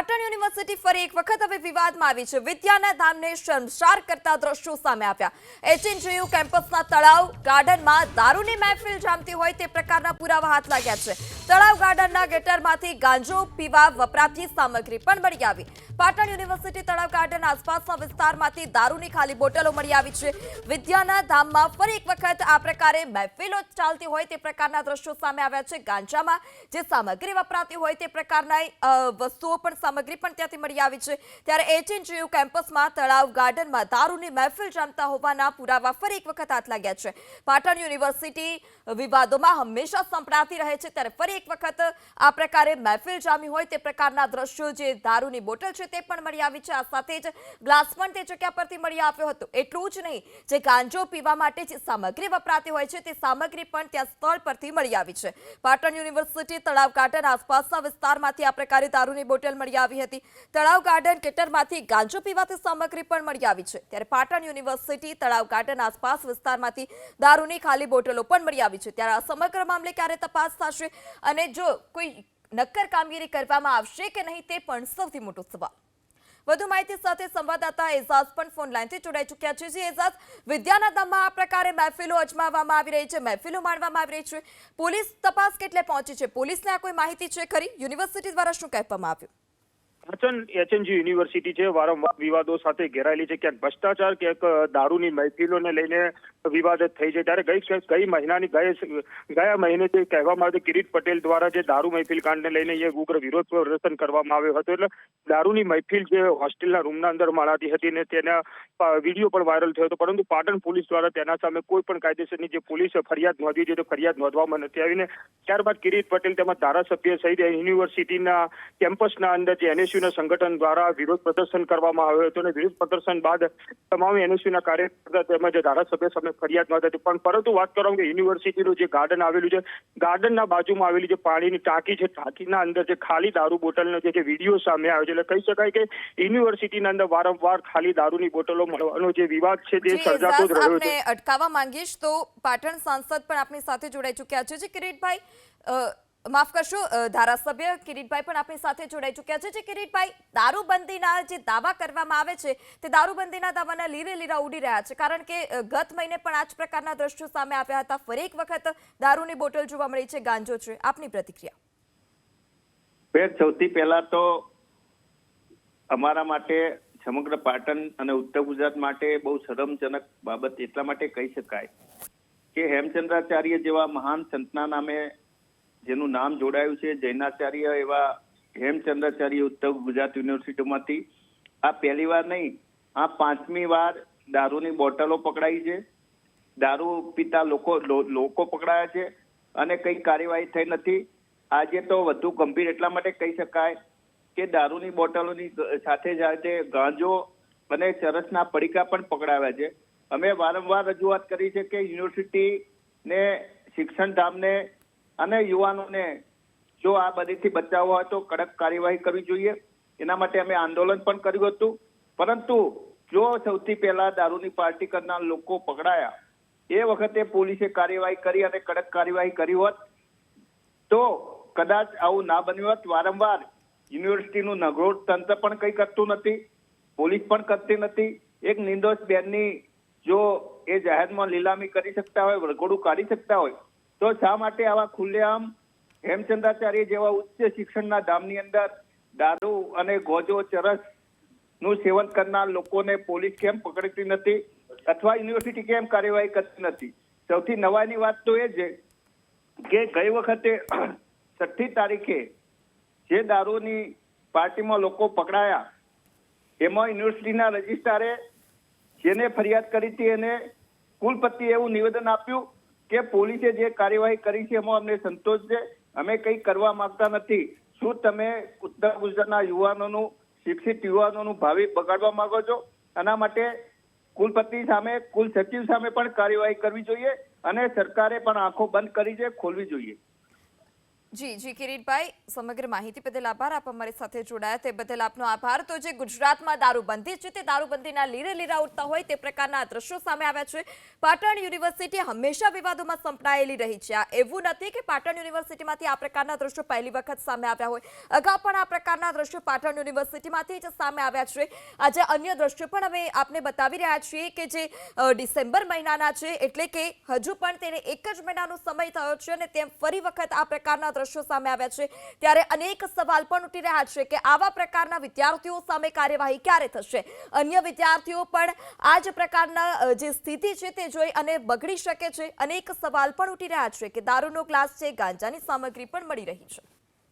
Patan university ફરી એક વખત હવે વિવાદમાં આવી છે। વિદ્યાના ધામને શર્મસાર કરતા દ્રશ્યો સામે આવ્યા। એચએનજીયુ કેમ્પસના તળાવ ગાર્ડનમાં દારૂની મહેફિલ જામતી હોય તે પ્રકારના પુરાવા હાથ લાગ્યા છે। તળાવ ગાર્ડનના ગેટરમાંથી ગાંજો પીવા વપરાતી સામગ્રી પણ મળી આવી। પાટણ યુનિવર્સિટી તળાવ ગાર્ડન આસપાસના વિસ્તારમાંથી દારૂની ખાલી બોટલો મળી આવી છે। વિદ્યાના ધામમાં ફરી એક વખત આ પ્રકારે મહેફિલો ચાલતી હોય તે પ્રકારના દ્રશ્યો સામે આવ્યા છે। ગાંજામાં જે સામગ્રી વપરાતી હોય તે પ્રકારના વસ્તુઓ પણ સામગ્રી પણ ત્યાંથી મળી આવી છે। ત્યારે એચએનજીયુ કેમ્પસમાં તળાવ ગાર્ડનમાં દારૂની મહેફિલ જામતા હોવાના પુરાવા ફરી એક વખત હાથ લાગ્યા છે। પાટણ યુનિવર્સિટી વિવાદોમાં હંમેશા સંપડાતી રહે છે, ત્યારે ફરી એક વખત આ પ્રકારે મહેફિલ જામી હોય તે પ્રકારના દ્રશ્યો જે દારૂની બોટલ છે તે પણ મળી આવી છે। આ સાથે જ ગ્લાસ પણ તે જગ્યા પરથી મળી આવ્યો હતો। એટલું જ નહીં, જે ગાંજો પીવા માટે જે સામગ્રી વપરાતી હોય છે તે સામગ્રી પણ ત્યાં સ્થળ પરથી મળી આવી છે। પાટણ યુનિવર્સિટી તળાવ ગાર્ડન આસપાસના વિસ્તારમાંથી આ પ્રકારે દારૂની બોટલ મળી આવી હતી। તળાવ ગાર્ડન કેટરમાંથી ગાંજો પીવાતી સામગ્રી પણ મળી આવી છે। ત્યારે પાટણ યુનિવર્સિટી તળાવ ગાર્ડન આસપાસ વિસ્તારમાંથી દારૂની ખાલી બોટલો પણ મળી આવી છે। ત્યારે આ સમગ્ર મામલે ક્યારે તપાસ થશે અને જો કોઈ નક્કર કામગીરી કરવામાં આવશે કે નહીં તે પણ સૌથી મોટો સવાલ। વધુ માહિતી સાથે સંવાદદાતા એઝાઝ પણ ફોન લાઈનથી જોડાઈ ચૂક્યા છે। જે એઝાઝ, વિદ્યાના ધામમાં આ પ્રકારે મહેફિલો અજમાવવામાં આવી રહી છે, મહેફિલો માણવામાં આવી રહી છે, પોલીસ તપાસ કેટલે પહોંચી છે? પોલીસને આ કોઈ માહિતી છે ખરી? યુનિવર્સિટી દ્વારા શું કહેવામાં આવ્યું? એચએનજી યુનિવર્સિટી છે વારંવાર વિવાદો સાથે ઘેરાયેલી છે। ક્યાંક ભ્રષ્ટાચાર, ક્યાંક દારૂની મહેફિલોને લઈને વિવાદ થઈ છે। ત્યારે ગયા મહિને જે કહેવામાં આવ્યું કિરીટ પટેલ દ્વારા જે દારૂ મહેફિલ કાંડને લઈને એ ઉગ્ર વિરોધ પ્રદર્શન કરવામાં આવ્યો હતો। એટલે દારૂની મહેફિલ જે હોસ્ટેલના રૂમના અંદર માણાતી હતી ને તેના વિડીયો પણ વાયરલ થયો હતો, પરંતુ પાટણ પોલીસ દ્વારા તેના સામે કોઈ પણ કાયદેસરની જે પોલીસ ફરિયાદ નોંધી છે તો ફરિયાદ નોંધવામાં નથી આવીને ત્યારબાદ કિરીટ પટેલ તેમજ ધારાસભ્ય સહિત યુનિવર્સિટીના કેમ્પસના અંદર જે એનએસયુના સંગઠન દ્વારા વિરોધ પ્રદર્શન કરવામાં આવ્યો હતો અને વિરોધ પ્રદર્શન બાદ તમામ એનએસયુના કાર્યકર્તા તેમજ ધારાસભ્ય સામે ફરિયાદ નોંધી હતી। પરંતુ વાત કરો કે યુનિવર્સિટીનું જે ગાર્ડન આવેલું છે, ગાર્ડનના બાજુમાં આવેલી જે પાણીની ટાંકી છે, ટાંકીના અંદર જે ખાલી દારૂ બોટલનો જે વિડીયો સામે આવ્યો છે, એટલે કહી શકાય કે યુનિવર્સિટીના અંદર વારંવાર ખાલી દારૂની બોટલો મળવાનો જે વિવાદ છે તે સર્જાતો જ રહ્યો છે। અટકાવવા માંગીશ તો પાટણ સાંસદ પણ આપની સાથે જોડાઈ ચૂક્યા છે। જે કિરીટભાઈ, માફ કરશો, ધારાસભ્ય કિરીટભાઈ પણ આપણી સાથે જોડાઈ ચૂક્યા છે। જે કિરીટભાઈ, દારૂબંધીના જે દાવા કરવામાં આવે છે તે દારૂબંધીના દાવાના લીરા ઉડી રહ્યા છે, કારણ કે ગત મહિને પણ આ જ પ્રકારના દ્રશ્યો સામે આવ્યા હતા। ફરી એક વખત દારૂની બોટલ જોવા મળી છે, ગાંજો છે, આપની પ્રતિક્રિયા? સૌથી પહેલા તો અમારા માટે, સમગ્ર પાટણ અને ઉત્તર ગુજરાત માટે બહુ શરમજનક બાબત એટલા માટે કહી શકાય કે હેમચંદ્રાચાર્ય જેવા મહાન સંતના નામે જેનું નામ જોડાયું છે, જૈનાચાર્ય એવા હેમચંદ્રાચાર્ય ઉત્તર ગુજરાત યુનિવર્સિટીમાંથી આ પહેલી વાર નહીં, આ 5મી વાર દારૂની બોટલો પકડાઈ છે, દારૂ પીતા લોકો પકડાયા છે અને કઈ કાર્યવાહી થઈ નથી। આજે તો વધુ ગંભીર એટલા માટે કહી શકાય કે દારૂની બોટલોની સાથે સાથે ગાંજો અને ચરસના પડીકા પણ પકડાવ્યા છે। અમે વારંવાર રજૂઆત કરી છે કે યુનિવર્સિટીને, શિક્ષણ ધામને અને યુવાનોને જો આ બધીથી બચાવવા હોય તો કડક કાર્યવાહી કરવી જોઈએ। એના માટે અમે આંદોલન પણ કર્યું હતું, પરંતુ જો સૌથી પહેલા દારૂની પાર્ટી કરનાર લોકો પકડાયા એ વખતે પોલીસે કાર્યવાહી કરી અને કડક કાર્યવાહી કરી હોત તો કદાચ આવું ના બન્યું હોત। વારંવાર યુનિવર્સિટીનું નગરોટ તંત્ર પણ કંઈ કરતું નથી, પોલીસ પણ કરતી નથી। એક નિર્દોષ બેનની જો એ જાહેરમાં લીલામી કરી શકતા હોય, વરઘોડું કાઢી શકતા હોય તો શા માટે આવા ખુલ્લેઆમ હેમચંદ્રાચાર્ય જેવા ઉચ્ચ શિક્ષણના ધામની અંદર દારૂ અને ગોજો, ચરસ નું સેવન કરનાર લોકોને પોલીસ કેમ પકડતી નથી અથવા યુનિવર્સિટી કેમ કાર્યવાહી કરતી નથી? સૌથી નવાઈની વાત તો એ છે કે ગઈ વખતે 6મી તારીખે જે દારૂની પાર્ટીમાં લોકો પકડાયા એમાં યુનિવર્સિટીના રજિસ્ટ્રારે જેને ફરિયાદ કરી હતી એને કુલપતિએ એવું નિવેદન આપ્યું કે પોલીસે જે કાર્યવાહી કરી છે એમાં અમને સંતોષ છે, અમે કંઈ કરવા માંગતા નથી। શું તમે ઉત્તર ગુજરાતના યુવાનોનું, શિક્ષિત યુવાનોનું ભાવિ બગાડવા માંગો છો? આના માટે કુલપતિ સામે, કુલ સચિવ સામે પણ કાર્યવાહી કરવી જોઈએ અને સરકારે પણ આંખો બંધ કરી છે, ખોલવી જોઈએ। જી કિરીટભાઈ, સમગ્ર માહિતી બદલ આભાર. આપ અમારી સાથે જોડાયા તે બદલ આપનો આભાર. તો જે ગુજરાતમાં દારૂબંધી છે તે દારૂબંધીના લીરા ઉઠતા હોય તે પ્રકારના દ્રશ્યો સામે આવ્યા છે. પાટણ યુનિવર્સિટી હંમેશા વિવાદોમાં સંકળાયેલી રહી છે. આ એવું નથી કે પાટણ યુનિવર્સિટીમાંથી આ પ્રકારના દ્રશ્યો પહેલી વખત સામે આવ્યા હોય. અગાઉ પણ આ પ્રકારના દ્રશ્યો પાટણ યુનિવર્સિટીમાંથી જ સામે આવ્યા છે. આજે અન્ય દ્રશ્યો પણ અમે આપને બતાવી રહ્યા છીએ કે જે ડિસેમ્બર મહિનાના છે, એટલે કે હજુ પણ તેને એક જ મહિનાનો સમય થયો છે અને તેમ ફરી વખત આ પ્રકારના દ્રશ્યો સામે આવ્યા છે. ત્યારે અનેક સવાલ પણ ઉઠી રહ્યા છે કે આવા પ્રકારના વિદ્યાર્થીઓ સામે કાર્યવાહી ક્યારે થશે. અન્ય વિદ્યાર્થીઓ પણ આ જ પ્રકારના જે સ્થિતિ છે તે જોઈ અને બગડી શકે છે. અનેક સવાલ પણ ઉઠી રહ્યા છે કે દારૂનો ગ્લાસ છે, ગાંજાની સામગ્રી પણ મળી રહી છે.